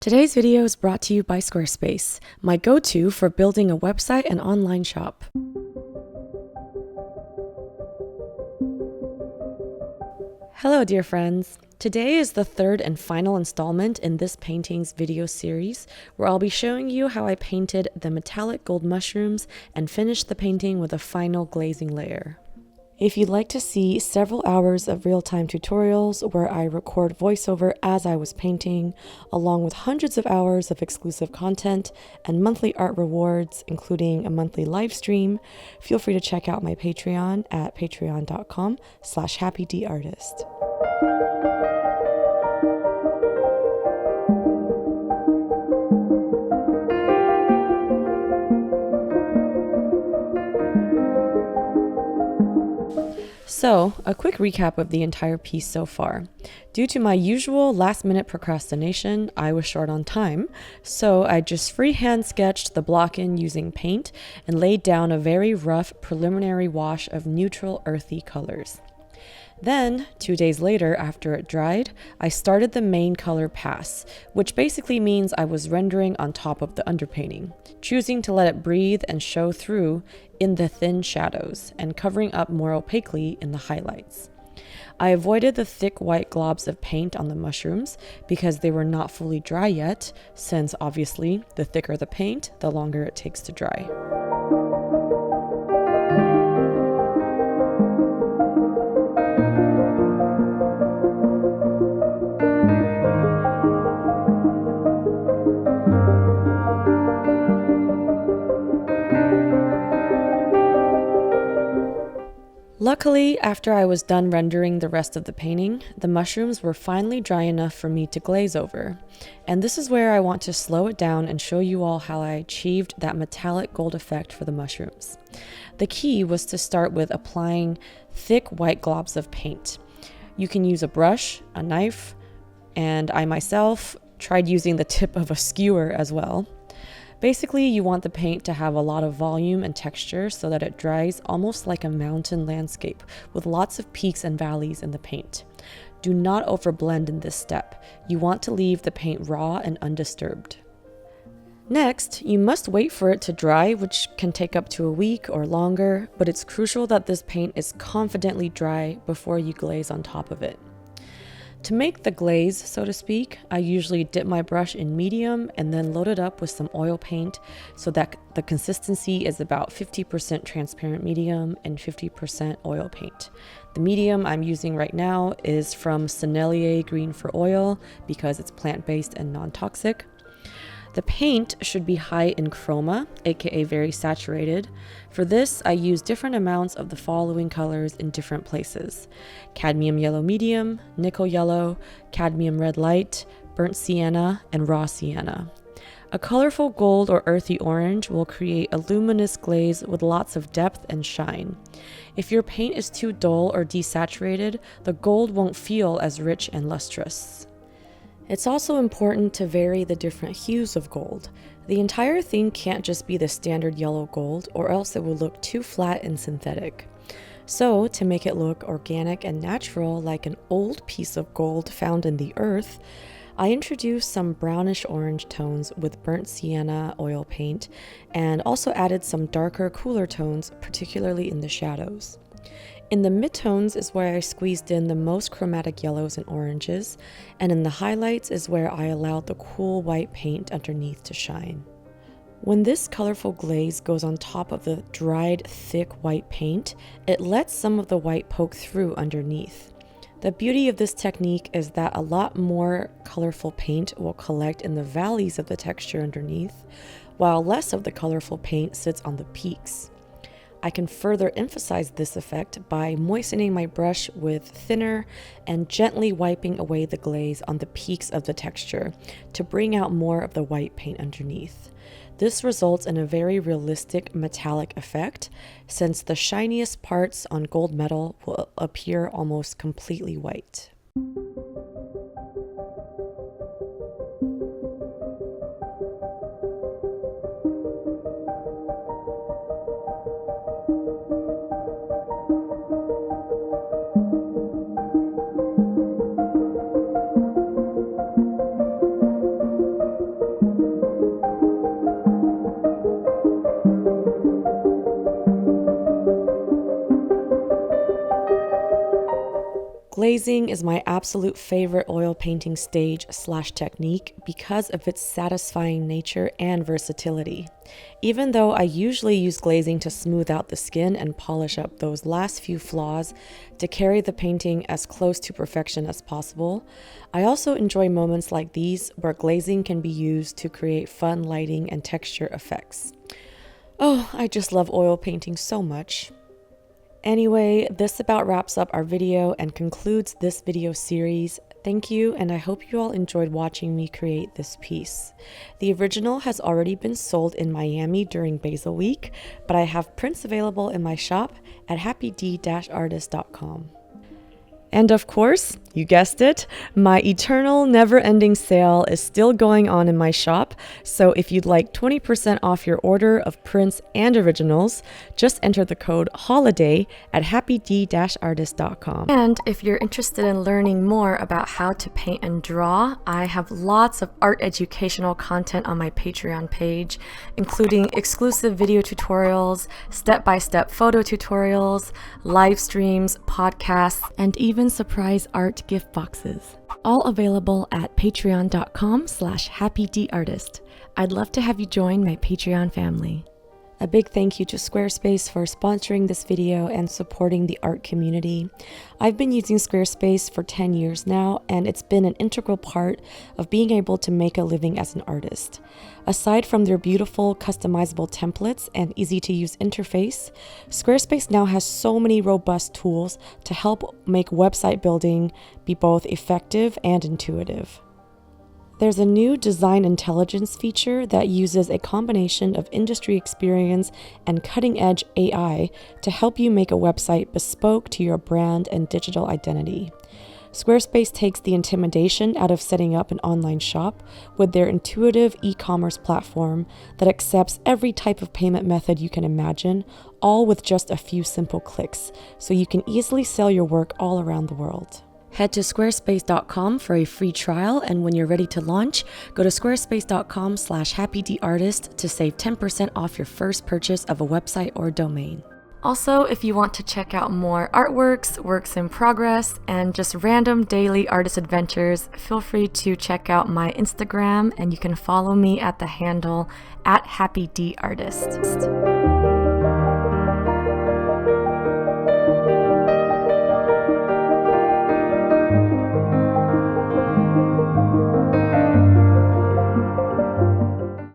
Today's video is brought to you by Squarespace, my go-to for building a website and online shop. Hello, dear friends. Today is the third and final installment in this paintings video series, where I'll be showing you how I painted the metallic gold mushrooms and finished the painting with a final glazing layer. If you'd like to see several hours of real-time tutorials where I record voiceover as I was painting, along with hundreds of hours of exclusive content and monthly art rewards, including a monthly live stream, feel free to check out my Patreon at patreon.com/happydartist. So, a quick recap of the entire piece so far. Due to my usual last-minute procrastination, I was short on time, so I just freehand sketched the block-in using paint and laid down a very rough preliminary wash of neutral earthy colors. Then, 2 days later, after it dried, I started the main color pass, which basically means I was rendering on top of the underpainting, choosing to let it breathe and show through in the thin shadows, and covering up more opaquely in the highlights. I avoided the thick white globs of paint on the mushrooms because they were not fully dry yet, since obviously, the thicker the paint, the longer it takes to dry. Luckily, after I was done rendering the rest of the painting, the mushrooms were finally dry enough for me to glaze over. And this is where I want to slow it down and show you all how I achieved that metallic gold effect for the mushrooms. The key was to start with applying thick white globs of paint. You can use a brush, a knife, and I myself tried using the tip of a skewer as well. Basically, you want the paint to have a lot of volume and texture so that it dries almost like a mountain landscape with lots of peaks and valleys in the paint. Do not overblend in this step. You want to leave the paint raw and undisturbed. Next, you must wait for it to dry, which can take up to a week or longer, but it's crucial that this paint is confidently dry before you glaze on top of it. To make the glaze, so to speak, I usually dip my brush in medium and then load it up with some oil paint so that the consistency is about 50% transparent medium and 50% oil paint. The medium I'm using right now is from Sennelier Green for Oil because it's plant-based and non-toxic. The paint should be high in chroma, aka very saturated. For this, I use different amounts of the following colors in different places: cadmium yellow medium, nickel yellow, cadmium red light, burnt sienna, and raw sienna. A colorful gold or earthy orange will create a luminous glaze with lots of depth and shine. If your paint is too dull or desaturated, the gold won't feel as rich and lustrous. It's also important to vary the different hues of gold. The entire thing can't just be the standard yellow gold, or else it will look too flat and synthetic. So, to make it look organic and natural like an old piece of gold found in the earth, I introduced some brownish orange tones with burnt sienna oil paint, and also added some darker, cooler tones, particularly in the shadows. In the midtones is where I squeezed in the most chromatic yellows and oranges, and in the highlights is where I allowed the cool white paint underneath to shine. When this colorful glaze goes on top of the dried, thick white paint, it lets some of the white poke through underneath. The beauty of this technique is that a lot more colorful paint will collect in the valleys of the texture underneath, while less of the colorful paint sits on the peaks. I can further emphasize this effect by moistening my brush with thinner and gently wiping away the glaze on the peaks of the texture to bring out more of the white paint underneath. This results in a very realistic metallic effect, since the shiniest parts on gold metal will appear almost completely white. Glazing is my absolute favorite oil painting stage / technique because of its satisfying nature and versatility. Even though I usually use glazing to smooth out the skin and polish up those last few flaws to carry the painting as close to perfection as possible, I also enjoy moments like these where glazing can be used to create fun lighting and texture effects. Oh, I just love oil painting so much. Anyway, this about wraps up our video and concludes this video series. Thank you, and I hope you all enjoyed watching me create this piece. The original has already been sold in Miami during Basil Week, but I have prints available in my shop at happyd-artist.com. And of course, you guessed it, my eternal never-ending sale is still going on in my shop, so if you'd like 20% off your order of prints and originals, just enter the code HOLIDAY at happyd-artist.com. And if you're interested in learning more about how to paint and draw, I have lots of art educational content on my Patreon page, including exclusive video tutorials, step-by-step photo tutorials, live streams, podcasts, and even surprise art gift boxes. All available at patreon.com/happydartist. I'd love to have you join my Patreon family. A big thank you to Squarespace for sponsoring this video and supporting the art community. I've been using Squarespace for 10 years now, and it's been an integral part of being able to make a living as an artist. Aside from their beautiful customizable templates and easy-to-use interface, Squarespace now has so many robust tools to help make website building be both effective and intuitive. There's a new design intelligence feature that uses a combination of industry experience and cutting-edge AI to help you make a website bespoke to your brand and digital identity. Squarespace takes the intimidation out of setting up an online shop with their intuitive e-commerce platform that accepts every type of payment method you can imagine, all with just a few simple clicks, so you can easily sell your work all around the world. Head to squarespace.com for a free trial, and when you're ready to launch, go to squarespace.com/happydartist to save 10% off your first purchase of a website or domain. Also, if you want to check out more artworks, works in progress, and just random daily artist adventures, feel free to check out my Instagram, and you can follow me at the handle @happydartist.